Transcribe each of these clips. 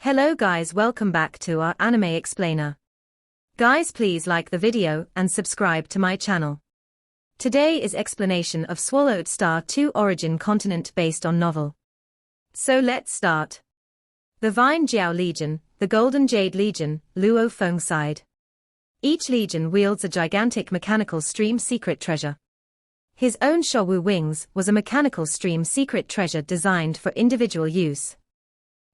Hello guys, welcome back to our anime explainer. Guys, please like the video and subscribe to my channel. Today is explanation of Swallowed Star 2 Origin Continent based on novel. So let's start. The Vine Jiao Legion, the Golden Jade Legion, Luo Feng side. Each legion wields a gigantic mechanical stream secret treasure. His own Showu wings was a mechanical stream secret treasure designed for individual use.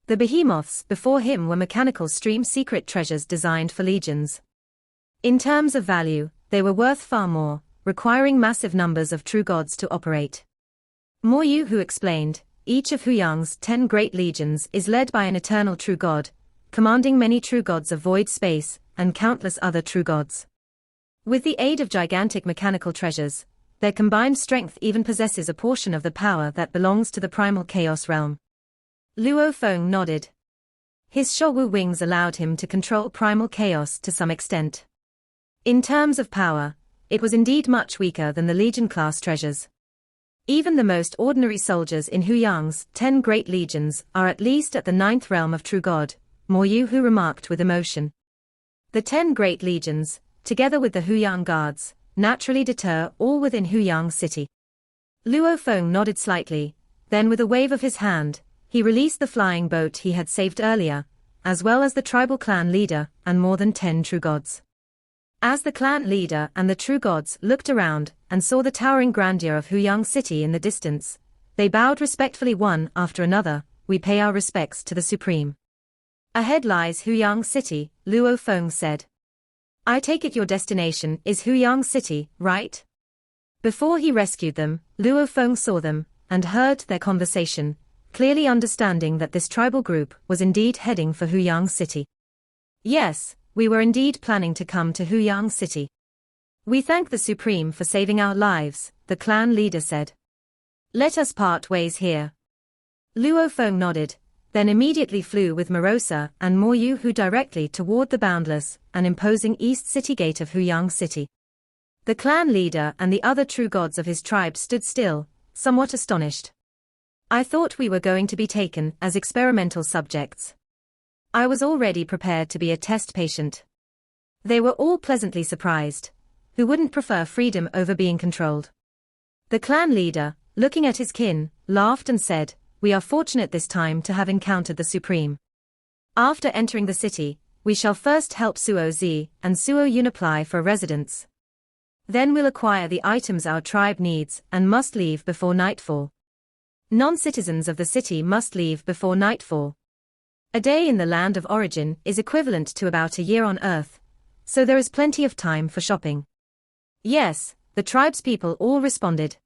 The behemoths before him were mechanical stream secret treasures designed for legions. In terms of value, they were worth far more, requiring massive numbers of true gods to operate. Moly, who explained, each of Huyang's 10 great legions is led by an eternal true god, commanding many true gods of void space, and countless other true gods. With the aid of gigantic mechanical treasures, their combined strength even possesses a portion of the power that belongs to the primal chaos realm. Luo Feng nodded. His Showu wings allowed him to control primal chaos to some extent. In terms of power, it was indeed much weaker than the Legion-class treasures. Even the most ordinary soldiers in Huyang's 10 great legions are at least at the 9th realm of true god, Moly who remarked with emotion. The 10 great legions, together with the Huyang guards, naturally deter all within Huyang city. Luo Feng nodded slightly, then with a wave of his hand, he released the flying boat he had saved earlier, as well as the tribal clan leader and more than 10 true gods. As the clan leader and the true gods looked around and saw the towering grandeur of Huyang city in the distance, they bowed respectfully one after another. "We pay our respects to the Supreme." "Ahead lies Huyang city," Luo Feng said. "I take it your destination is Huyang city, right?" Before he rescued them, Luo Feng saw them and heard their conversation, clearly understanding that this tribal group was indeed heading for Huyang city. "Yes, we were indeed planning to come to Huyang city. We thank the Supreme for saving our lives," the clan leader said. "Let us part ways here." Luo Feng nodded, then immediately flew with Morosa and Moly who directly toward the boundless and imposing east city gate of Huyang city. The clan leader and the other true gods of his tribe stood still, somewhat astonished. "I thought we were going to be taken as experimental subjects. I was already prepared to be a test patient." They were all pleasantly surprised. Who wouldn't prefer freedom over being controlled? The clan leader, looking at his kin, laughed and said, "We are fortunate this time to have encountered the Supreme. After entering the city, we shall first help Suo Zi and Suo Yun apply for residence. Then we'll acquire the items our tribe needs and must leave before nightfall. Non-citizens of the city must leave before nightfall. A day in the land of origin is equivalent to about a year on Earth, so there is plenty of time for shopping." "Yes," the tribespeople all responded.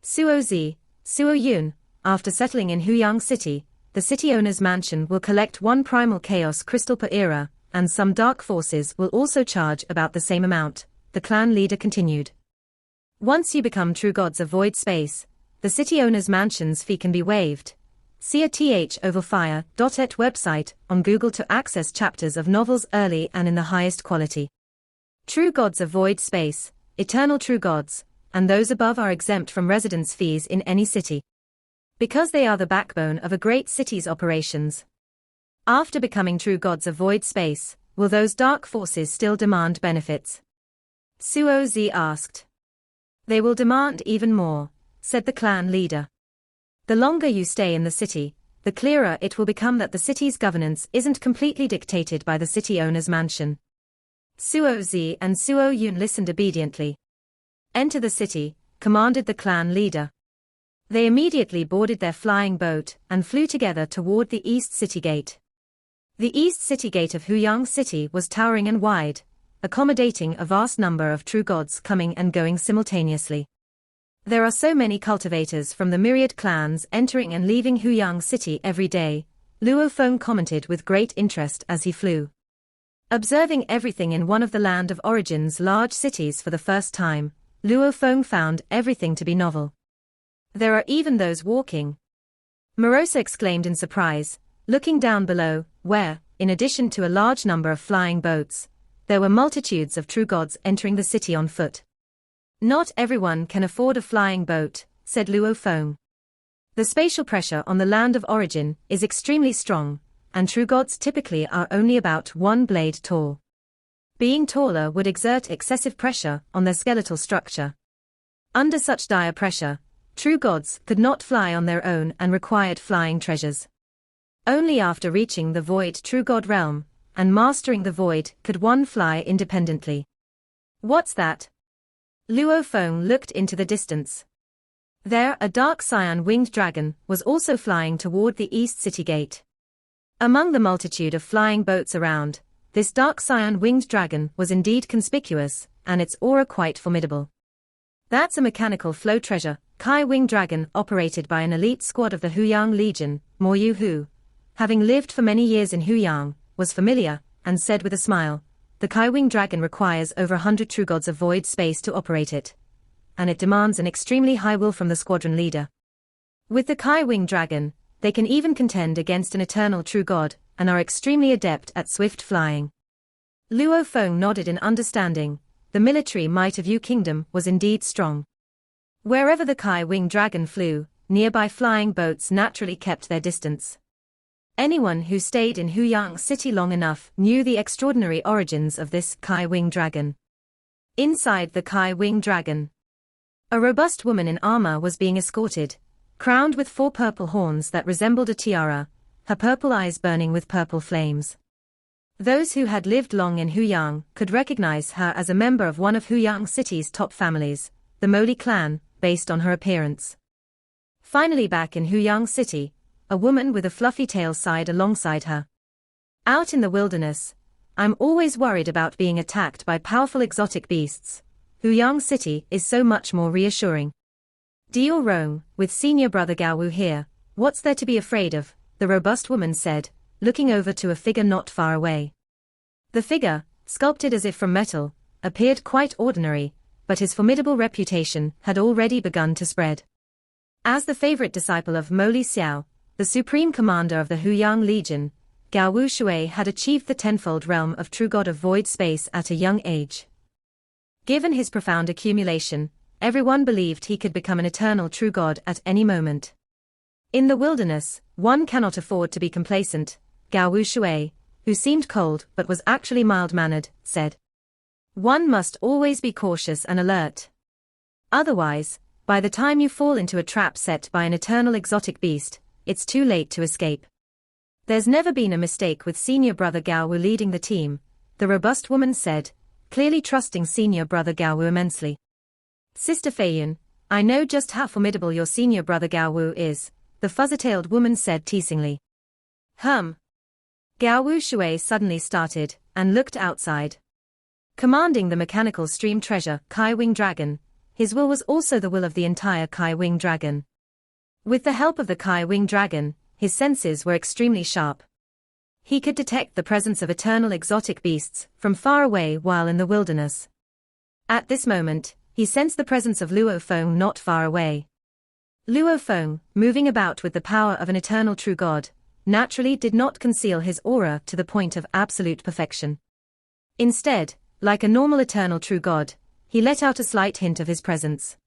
Suo Zi, Suo Yun, after settling in Huyang city, the city owner's mansion will collect 1 primal chaos crystal per era, and some dark forces will also charge about the same amount, the clan leader continued. "Once you become true gods of void space, the city owner's mansion's fee can be waived. See a thoverfire.et website on Google to access chapters of novels early and in the highest quality. True gods of void space, eternal true gods, and those above are exempt from residence fees in any city, because they are the backbone of a great city's operations. After becoming true gods of void space, will those dark forces still demand benefits?" Suo Zi asked. "They will demand even more," said the clan leader. "The longer you stay in the city, the clearer it will become that the city's governance isn't completely dictated by the city owner's mansion." Suo Zi and Suo Yun listened obediently. "Enter the city," commanded the clan leader. They immediately boarded their flying boat and flew together toward the east city gate. The east city gate of Huyang city was towering and wide, accommodating a vast number of true gods coming and going simultaneously. There are so many cultivators from the myriad clans entering and leaving Huyang city every day, Luo Feng commented with great interest as he flew. Observing everything in one of the land of origin's large cities for the first time, Luo Feng found everything to be novel. "There are even those walking," Morosa exclaimed in surprise, looking down below, where, in addition to a large number of flying boats, there were multitudes of true gods entering the city on foot. "Not everyone can afford a flying boat," said Luo Feng. "The spatial pressure on the land of origin is extremely strong, and true gods typically are only about 1 blade tall. Being taller would exert excessive pressure on their skeletal structure. Under such dire pressure, true gods could not fly on their own and required flying treasures. Only after reaching the void true god realm and mastering the void could one fly independently. What's that? Luo Feng looked into the distance. There, a dark cyan-winged dragon was also flying toward the east city gate. Among the multitude of flying boats around, this dark cyan-winged dragon was indeed conspicuous, and its aura quite formidable. That's a mechanical flow treasure, Kai-winged dragon operated by an elite squad of the Huyang Legion, Moyu Hu, having lived for many years in Huyang, was familiar, and said with a smile, the Kai-winged dragon requires over 100 true gods of void space to operate it, and it demands an extremely high will from the squadron leader. With the Kai-winged dragon, they can even contend against an eternal true god, and are extremely adept at swift flying. Luo Feng nodded in understanding. The military might of Yu Kingdom was indeed strong. Wherever the Kai-winged dragon flew, nearby flying boats naturally kept their distance. Anyone who stayed in Huyang City long enough knew the extraordinary origins of this Kai-winged dragon. Inside the Kai-winged dragon, a robust woman in armor was being escorted, crowned with 4 purple horns that resembled a tiara, her purple eyes burning with purple flames. Those who had lived long in Huyang could recognize her as a member of one of Huyang City's top families, the Moly clan, based on her appearance. Finally back in Huyang City, a woman with a fluffy tail sighed alongside her. Out in the wilderness, I'm always worried about being attacked by powerful exotic beasts. Huyang City is so much more reassuring. Dior Rong, with senior brother Gaoue here, what's there to be afraid of? The robust woman said, looking over to a figure not far away. The figure, sculpted as if from metal, appeared quite ordinary, but his formidable reputation had already begun to spread. As the favorite disciple of Moly Xiao, the supreme commander of the Huyang Legion, Gaoue Shui had achieved the tenfold realm of true god of void space at a young age. Given his profound accumulation, everyone believed he could become an eternal true god at any moment. In the wilderness, one cannot afford to be complacent, Gaoue Shui, who seemed cold but was actually mild-mannered, said. One must always be cautious and alert. Otherwise, by the time you fall into a trap set by an eternal exotic beast, it's too late to escape. There's never been a mistake with senior brother Gaoue leading the team, the robust woman said, clearly trusting senior brother Gaoue immensely. Sister Feiyun, I know just how formidable your senior brother Gaoue is, the fuzzy-tailed woman said teasingly. Gaoue Shui suddenly started, and looked outside. Commanding the mechanical stream treasure, Kai-winged dragon, his will was also the will of the entire Kai-winged dragon. With the help of the Kai-winged dragon, his senses were extremely sharp. He could detect the presence of eternal exotic beasts from far away while in the wilderness. At this moment, he sensed the presence of Luo Feng not far away. Luo Feng, moving about with the power of an eternal true god, naturally did not conceal his aura to the point of absolute perfection. Instead, like a normal eternal true god, he let out a slight hint of his presence.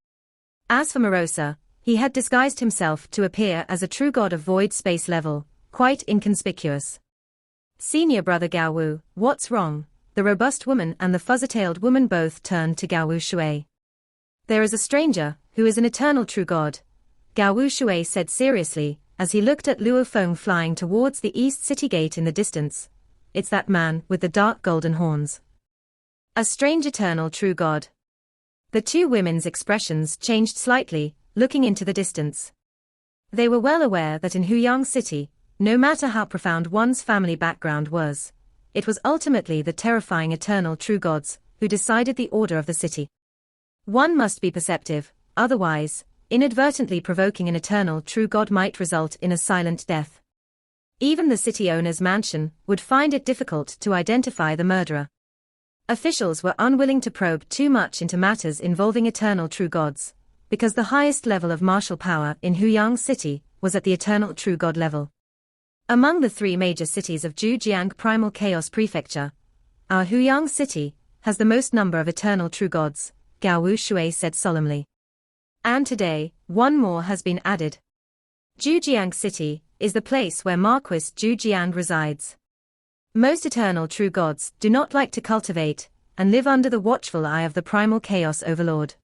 As for Morosa, he had disguised himself to appear as a true god of void space level, quite inconspicuous. Senior brother Gaoue, what's wrong? The robust woman and the fuzzy-tailed woman both turned to Gaoue Shui. There is a stranger, who is an eternal true god, Gaoue Shui said seriously, as he looked at Luo Feng flying towards the east city gate in the distance. It's that man with the dark golden horns. A strange eternal true god. The two women's expressions changed slightly, looking into the distance. They were well aware that in Huyang City, no matter how profound one's family background was, it was ultimately the terrifying eternal true gods who decided the order of the city. One must be perceptive, otherwise, inadvertently provoking an eternal true god might result in a silent death. Even the city owner's mansion would find it difficult to identify the murderer. Officials were unwilling to probe too much into matters involving eternal true gods, because the highest level of martial power in Huyang City was at the eternal true god level. Among the 3 major cities of Zhujiang Primal Chaos Prefecture, our Huyang City has the most number of eternal true gods, Gaoue Shui said solemnly. And today, one more has been added. Zhujiang City, is the place where Marquis Zhu Jiang resides. Most eternal true gods do not like to cultivate and live under the watchful eye of the primal chaos overlord.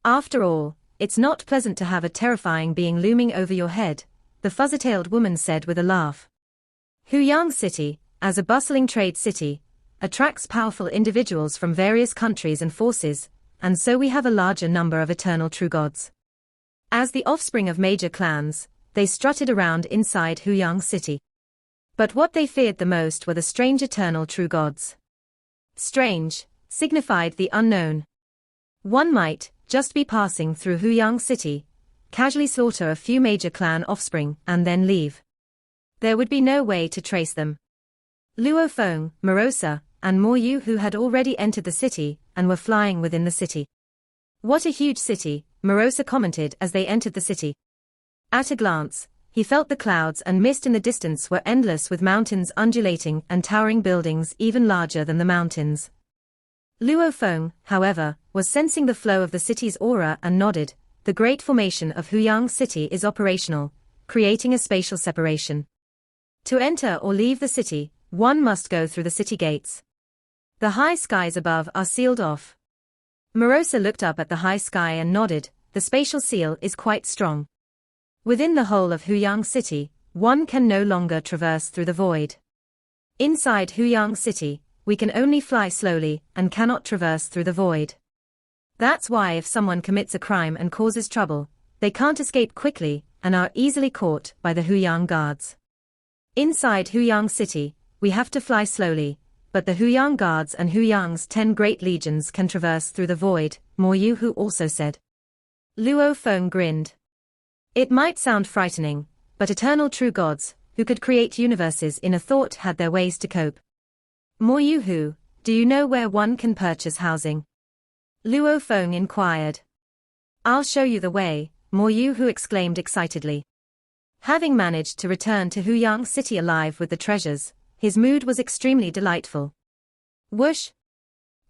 After all, it's not pleasant to have a terrifying being looming over your head, the fuzzy-tailed woman said with a laugh. Huyang City, as a bustling trade city, attracts powerful individuals from various countries and forces, and so we have a larger number of eternal true gods. As the offspring of major clans, they strutted around inside Huyang City. But what they feared the most were the strange eternal true gods. Strange signified the unknown. One might just be passing through Huyang City, casually slaughter a few major clan offspring, and then leave. There would be no way to trace them. Luo Feng, Morosa, and Moyu who had already entered the city and were flying within the city. What a huge city, Morosa commented as they entered the city. At a glance, he felt the clouds and mist in the distance were endless with mountains undulating and towering buildings even larger than the mountains. Luo Feng, however, was sensing the flow of the city's aura and nodded. The great formation of Huyang City is operational, creating a spatial separation. To enter or leave the city, one must go through the city gates. The high skies above are sealed off. Morosa looked up at the high sky and nodded. The spatial seal is quite strong. Within the whole of Huyang City, one can no longer traverse through the void. Inside Huyang City, we can only fly slowly and cannot traverse through the void. That's why if someone commits a crime and causes trouble, they can't escape quickly and are easily caught by the Huyang guards. Inside Huyang City, we have to fly slowly, but the Huyang guards and Huyang's 10 great legions can traverse through the void, Moyu who also said. Luo Feng grinned. It might sound frightening, but eternal true gods, who could create universes in a thought had their ways to cope. Moyu who, do you know where one can purchase housing? Luo Feng inquired. I'll show you the way, Moyu who exclaimed excitedly. Having managed to return to Huyang City alive with the treasures, his mood was extremely delightful. Whoosh!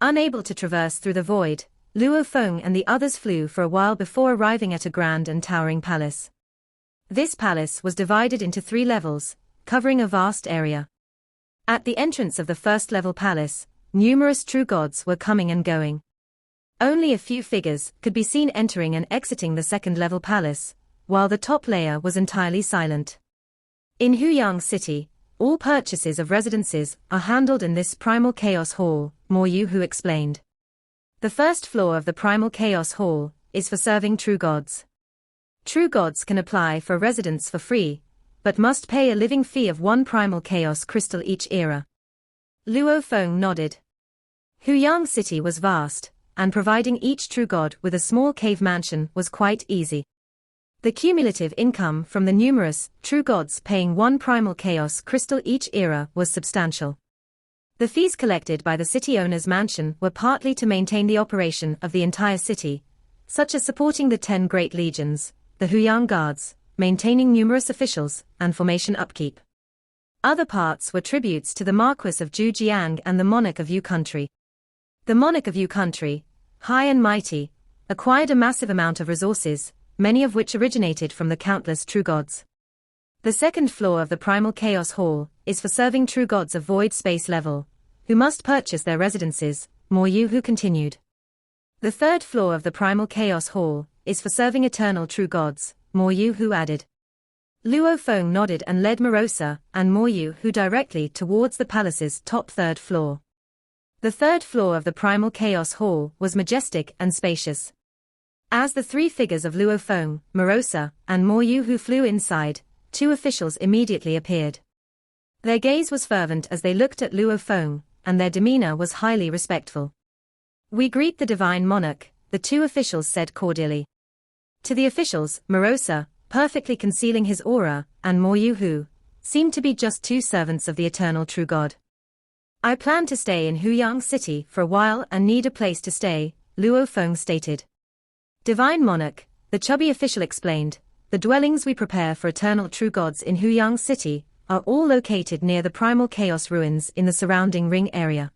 Unable to traverse through the void, Luo Feng and the others flew for a while before arriving at a grand and towering palace. This palace was divided into 3 levels, covering a vast area. At the entrance of the first-level palace, numerous true gods were coming and going. Only a few figures could be seen entering and exiting the second-level palace, while the top layer was entirely silent. In Huyang City, all purchases of residences are handled in this Primal Chaos Hall, Moyu who explained. The first floor of the Primal Chaos Hall is for serving true gods. True gods can apply for residence for free, but must pay a living fee of 1 Primal Chaos crystal each era. Luo Feng nodded. Huyang City was vast, and providing each true god with a small cave mansion was quite easy. The cumulative income from the numerous true gods paying 1 Primal Chaos crystal each era was substantial. The fees collected by the city owner's mansion were partly to maintain the operation of the entire city, such as supporting the 10 great legions, the Huyang guards, maintaining numerous officials, and formation upkeep. Other parts were tributes to the Marquis of Zhu Jiang and the Monarch of Yu Country. The Monarch of Yu Country, high and mighty, acquired a massive amount of resources, many of which originated from the countless true gods. The second floor of the Primal Chaos Hall is for serving true gods of void space level, who must purchase their residences, Moyu who continued. The third floor of the Primal Chaos Hall is for serving eternal true gods, Moyu who added. Luo Feng nodded and led Morosa and Moyu who directly towards the palace's top 3rd floor. The 3rd floor of the Primal Chaos Hall was majestic and spacious. As the 3 figures of Luo Feng, Morosa, and Moyu who flew inside, 2 officials immediately appeared. Their gaze was fervent as they looked at Luo Feng, and their demeanor was highly respectful. We greet the Divine Monarch, the 2 officials said cordially. To the officials, Morosa, perfectly concealing his aura, and Moyu who seemed to be just 2 servants of the eternal true God. I plan to stay in Huyang City for a while and need a place to stay, Luo Feng stated. Divine Monarch, the chubby official explained, the dwellings we prepare for eternal true gods in Huyang City are all located near the Primal Chaos ruins in the surrounding ring area.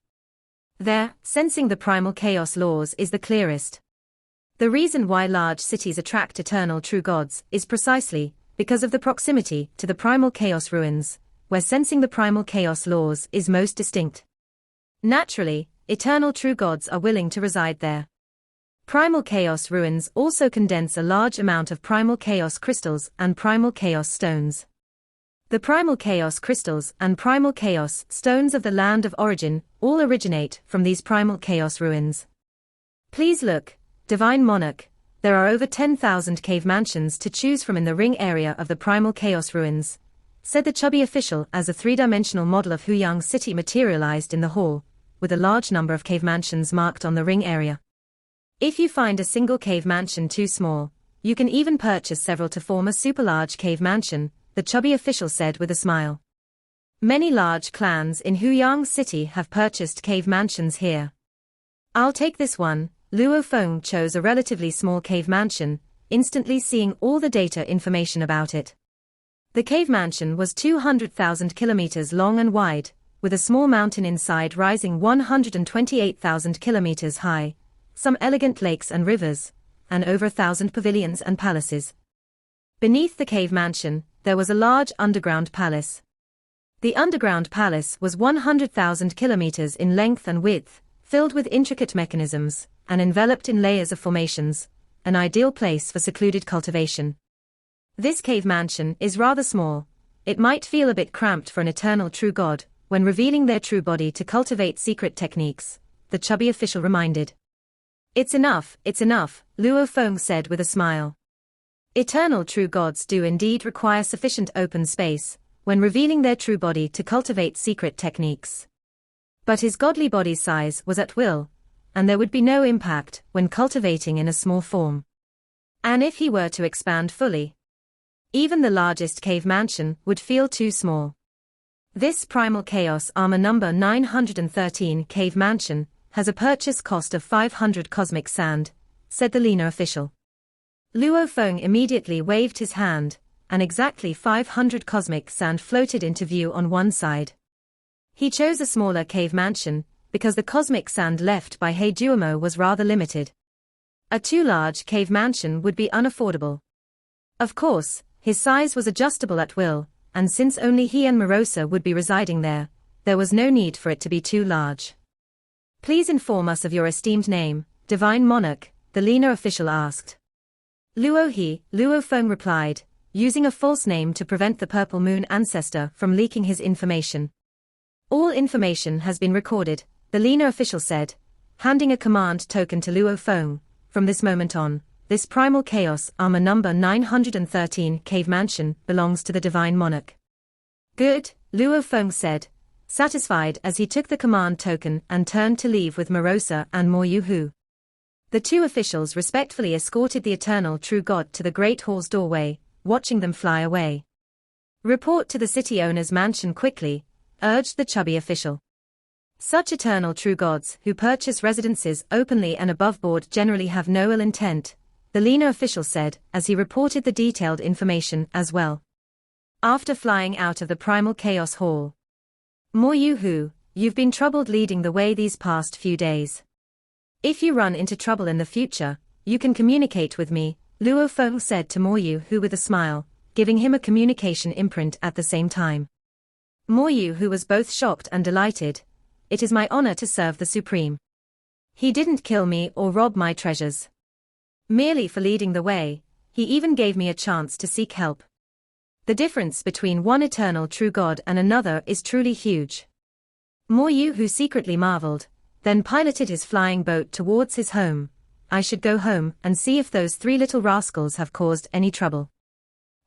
There, sensing the Primal Chaos laws is the clearest. The reason why large cities attract eternal true gods is precisely because of the proximity to the primal chaos ruins, where sensing the primal chaos laws is most distinct. Naturally, eternal true gods are willing to reside there. Primal chaos ruins also condense a large amount of primal chaos crystals and primal chaos stones. The primal chaos crystals and primal chaos stones of the land of origin all originate from these primal chaos ruins. Please look, Divine Monarch, there are over 10,000 cave mansions to choose from in the ring area of the primal chaos ruins, said the chubby official as a three-dimensional model of Huyang City materialized in the hall, with a large number of cave mansions marked on the ring area. If you find a single cave mansion too small, you can even purchase several to form a super large cave mansion, the chubby official said with a smile. Many large clans in Huyang City have purchased cave mansions here. I'll take this one. Luo Feng chose a relatively small cave mansion, instantly seeing all the data information about it. The cave mansion was 200,000 kilometers long and wide, with a small mountain inside rising 128,000 kilometers high, some elegant lakes and rivers, and over 1,000 pavilions and palaces. Beneath the cave mansion, there was a large underground palace. The underground palace was 100,000 kilometers in length and width, filled with intricate mechanisms, and enveloped in layers of formations, an ideal place for secluded cultivation. This cave mansion is rather small. It might feel a bit cramped for an eternal true god, when revealing their true body to cultivate secret techniques, the chubby official reminded. It's enough, Luo Feng said with a smile. Eternal true gods do indeed require sufficient open space, when revealing their true body to cultivate secret techniques. But his godly body's size was at will, and there would be no impact when cultivating in a small form. And if he were to expand fully, even the largest cave mansion would feel too small. This Primal Chaos Armor number 913 cave mansion has a purchase cost of 500 cosmic sand, said the leaner official. Luo Feng immediately waved his hand, and exactly 500 cosmic sand floated into view on one side. He chose a smaller cave mansion, because the cosmic sand left by He Duomo was rather limited. A too large cave mansion would be unaffordable. Of course, his size was adjustable at will, and since only he and Morosa would be residing there was no need for it to be too large. Please inform us of your esteemed name, Divine Monarch, the leaner official asked. Luo Feng replied, using a false name to prevent the Purple Moon ancestor from leaking his information. All information has been recorded, the leaner official said, handing a command token to Luo Feng. From this moment on, this Primal Chaos Armor number 913 cave mansion belongs to the Divine Monarch. Good, Luo Feng said, satisfied as he took the command token and turned to leave with Morosa and Mo Yuhu. The two officials respectfully escorted the eternal true god to the Great Hall's doorway, watching them fly away. Report to the city owner's mansion quickly, urged the chubby official. Such eternal true gods who purchase residences openly and above board generally have no ill intent, the leaner official said as he reported the detailed information as well. After flying out of the Primal Chaos Hall. Mo Yuhu, you've been troubled leading the way these past few days. If you run into trouble in the future, you can communicate with me, Luo Feng said to Mo Yuhu with a smile, giving him a communication imprint at the same time. Mo Yuhu was both shocked and delighted. It is my honor to serve the Supreme. He didn't kill me or rob my treasures. Merely for leading the way, he even gave me a chance to seek help. The difference between one eternal true god and another is truly huge. Mo Yuhu secretly marveled, then piloted his flying boat towards his home. I should go home and see if those three little rascals have caused any trouble.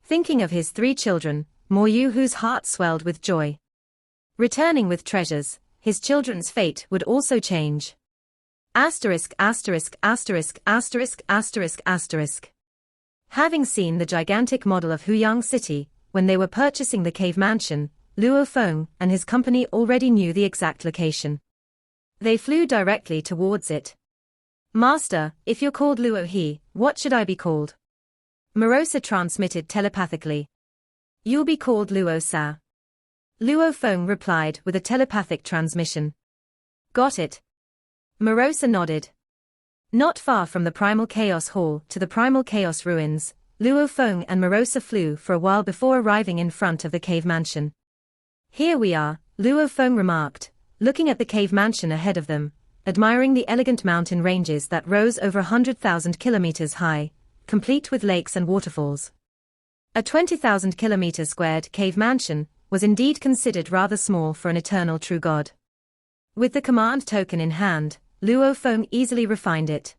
Thinking of his three children, Mo Yuhu's heart swelled with joy. Returning with treasures, his children's fate would also change. Having seen the gigantic model of Huyang City, when they were purchasing the cave mansion, Luo Feng and his company already knew the exact location. They flew directly towards it. Master, if you're called Luo He, what should I be called? Morosa transmitted telepathically. You'll be called Luo Sa. Luo Feng replied with a telepathic transmission. Got it. Morosa nodded. Not far from the Primal Chaos Hall to the Primal Chaos Ruins, Luo Feng and Morosa flew for a while before arriving in front of the cave mansion. "Here we are," Luo Feng remarked, looking at the cave mansion ahead of them, admiring the elegant mountain ranges that rose over 100,000 kilometers high, complete with lakes and waterfalls. A 20,000 kilometer squared cave mansion was indeed considered rather small for an eternal true god. With the command token in hand, Luo Feng easily refined it.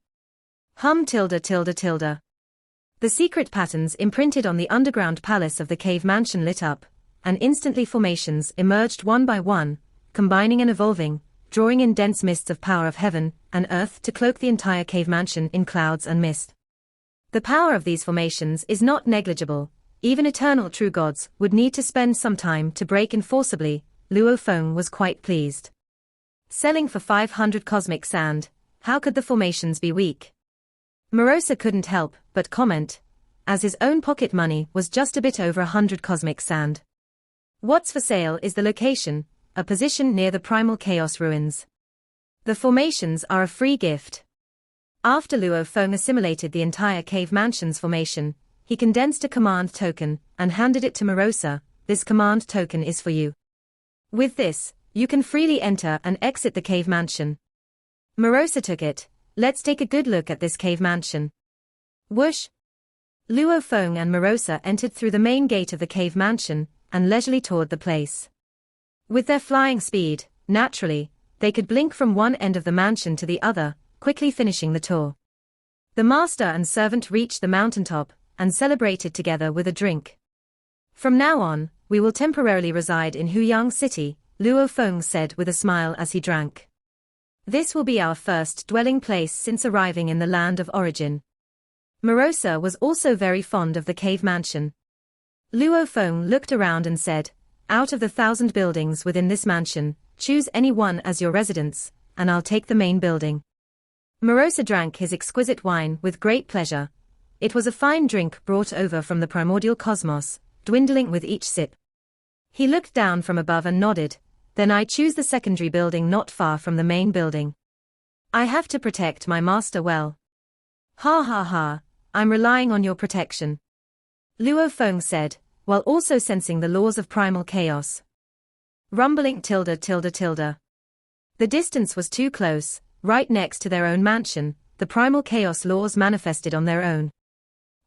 The secret patterns imprinted on the underground palace of the cave mansion lit up, and instantly formations emerged one by one, combining and evolving, drawing in dense mists of power of heaven and earth to cloak the entire cave mansion in clouds and mist. The power of these formations is not negligible. Even eternal true gods would need to spend some time to break in forcibly. Luo Feng was quite pleased. Selling for 500 cosmic sand, how could the formations be weak? Morosa couldn't help but comment, as his own pocket money was just a bit over 100 cosmic sand. What's for sale is the location, a position near the primal chaos ruins. The formations are a free gift. After Luo Feng assimilated the entire cave mansion's formation, he condensed a command token and handed it to Morosa. "This command token is for you. With this, you can freely enter and exit the cave mansion." Morosa took it. "Let's take a good look at this cave mansion." Whoosh! Luo Feng and Morosa entered through the main gate of the cave mansion and leisurely toured the place. With their flying speed, naturally, they could blink from one end of the mansion to the other, quickly finishing the tour. The master and servant reached the mountaintop and celebrated together with a drink. "From now on, we will temporarily reside in Huyang City," Luo Feng said with a smile as he drank. "This will be our first dwelling place since arriving in the land of origin." Morosa was also very fond of the cave mansion. Luo Feng looked around and said, "Out of the 1,000 buildings within this mansion, choose any one as your residence, and I'll take the main building." Morosa drank his exquisite wine with great pleasure. It was a fine drink brought over from the primordial cosmos, dwindling with each sip. He looked down from above and nodded. "Then I choose the secondary building not far from the main building. I have to protect my master well." "Ha ha ha, I'm relying on your protection," Luo Feng said, while also sensing the laws of primal chaos. Rumbling ... The distance was too close, right next to their own mansion, the primal chaos laws manifested on their own.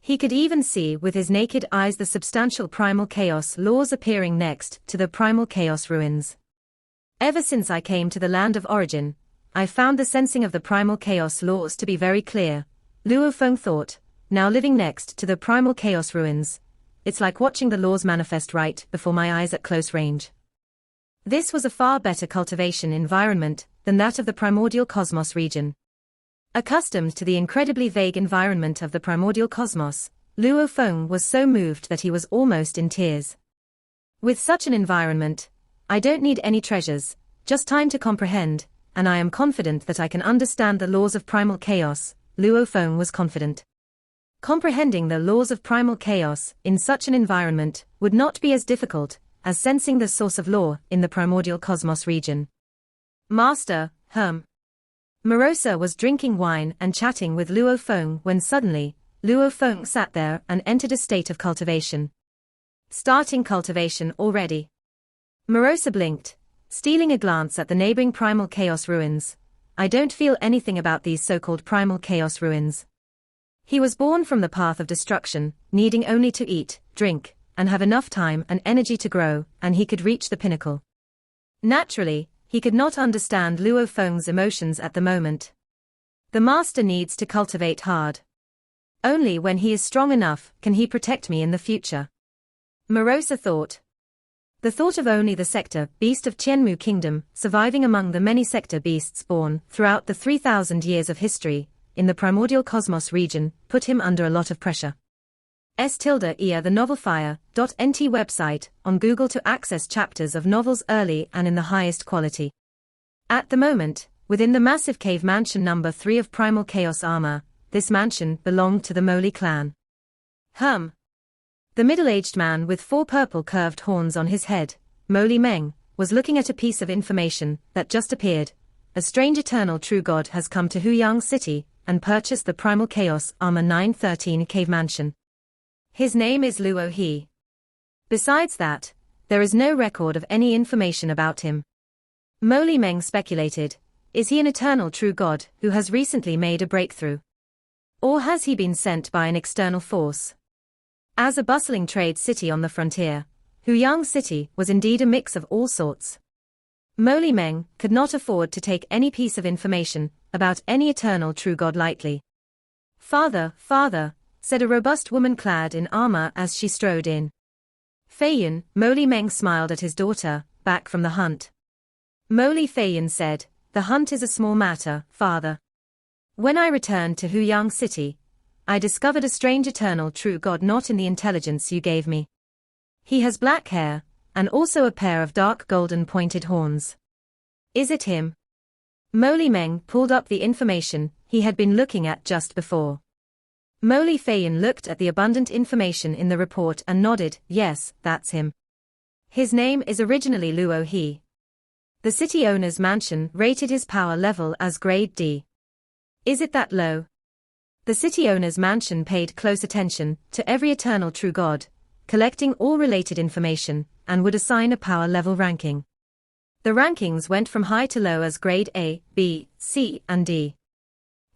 He could even see with his naked eyes the substantial primal chaos laws appearing next to the primal chaos ruins. "Ever since I came to the land of origin, I found the sensing of the primal chaos laws to be very clear," Luo Feng thought. "Now living next to the primal chaos ruins, it's like watching the laws manifest right before my eyes at close range." This was a far better cultivation environment than that of the primordial cosmos region. Accustomed to the incredibly vague environment of the primordial cosmos, Luo Feng was so moved that he was almost in tears. "With such an environment, I don't need any treasures, just time to comprehend, and I am confident that I can understand the laws of primal chaos." Luo Feng was confident. Comprehending the laws of primal chaos in such an environment would not be as difficult as sensing the source of law in the primordial cosmos region. "Master, Morosa was drinking wine and chatting with Luo Feng when suddenly, Luo Feng sat there and entered a state of cultivation. "Starting cultivation already?" Morosa blinked, stealing a glance at the neighboring primal chaos ruins. "I don't feel anything about these so-called primal chaos ruins." He was born from the path of destruction, needing only to eat, drink, and have enough time and energy to grow, and he could reach the pinnacle. Naturally, he could not understand Luo Feng's emotions at the moment. The master needs to cultivate hard. Only when he is strong enough can he protect me in the future. Morosa thought. The thought of only the sector beast of Qianmu Kingdom surviving among the many sector beasts born throughout the 3,000 years of history in the primordial cosmos region put him under a lot of pressure. The novelfire.nt website on Google to access chapters of novels early and in the highest quality. At the moment, within the massive cave mansion number 3 of Primal Chaos Armor, this mansion belonged to the Moly clan. The middle-aged man with 4 purple curved horns on his head, Moly Meng, was looking at a piece of information that just appeared. A strange eternal true god has come to Huyang City and purchased the Primal Chaos Armor 913 cave mansion. His name is Luo He. Besides that, there is no record of any information about him. Moly Meng speculated, is he an eternal true god who has recently made a breakthrough? Or has he been sent by an external force? As a bustling trade city on the frontier, Huyang City was indeed a mix of all sorts. Moly Meng could not afford to take any piece of information about any eternal true god lightly. Father, father, said a robust woman clad in armor as she strode in. Feiyun, Moly Meng smiled at his daughter, back from the hunt. Moly Feiyun said, the hunt is a small matter, father. When I returned to Huyang City, I discovered a strange eternal true god not in the intelligence you gave me. He has black hair, and also a pair of dark golden pointed horns. Is it him? Moly Meng pulled up the information he had been looking at just before. Moly Feiyun looked at the abundant information in the report and nodded, yes, that's him. His name is originally Luo He. The city owner's mansion rated his power level as grade D. Is it that low? The city owner's mansion paid close attention to every eternal true god, collecting all related information, and would assign a power level ranking. The rankings went from high to low as grade A, B, C, and D.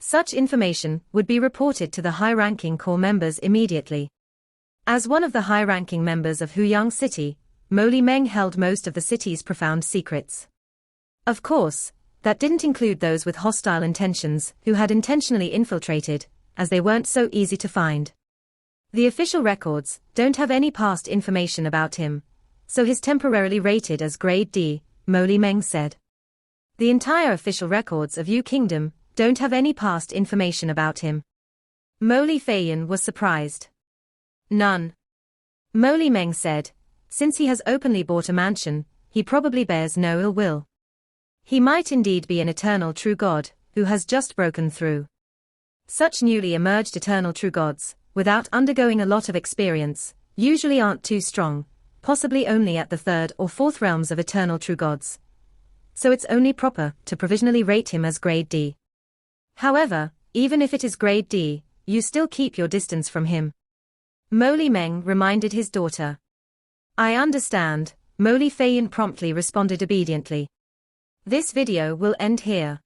Such information would be reported to the high-ranking core members immediately. As one of the high-ranking members of Huyang City, Moly Meng held most of the city's profound secrets. Of course, that didn't include those with hostile intentions who had intentionally infiltrated, as they weren't so easy to find. The official records don't have any past information about him, so he's temporarily rated as grade D, Moly Meng said. The entire official records of Yu Kingdom don't have any past information about him. Moly Feiyun was surprised. None. Moly Meng said, since he has openly bought a mansion, he probably bears no ill will. He might indeed be an eternal true god, who has just broken through. Such newly emerged eternal true gods, without undergoing a lot of experience, usually aren't too strong, possibly only at the third or fourth realms of eternal true gods. So it's only proper to provisionally rate him as grade D. However, even if it is grade D, you still keep your distance from him. Moly Meng reminded his daughter. I understand, Moly Feiyun promptly responded obediently. This video will end here.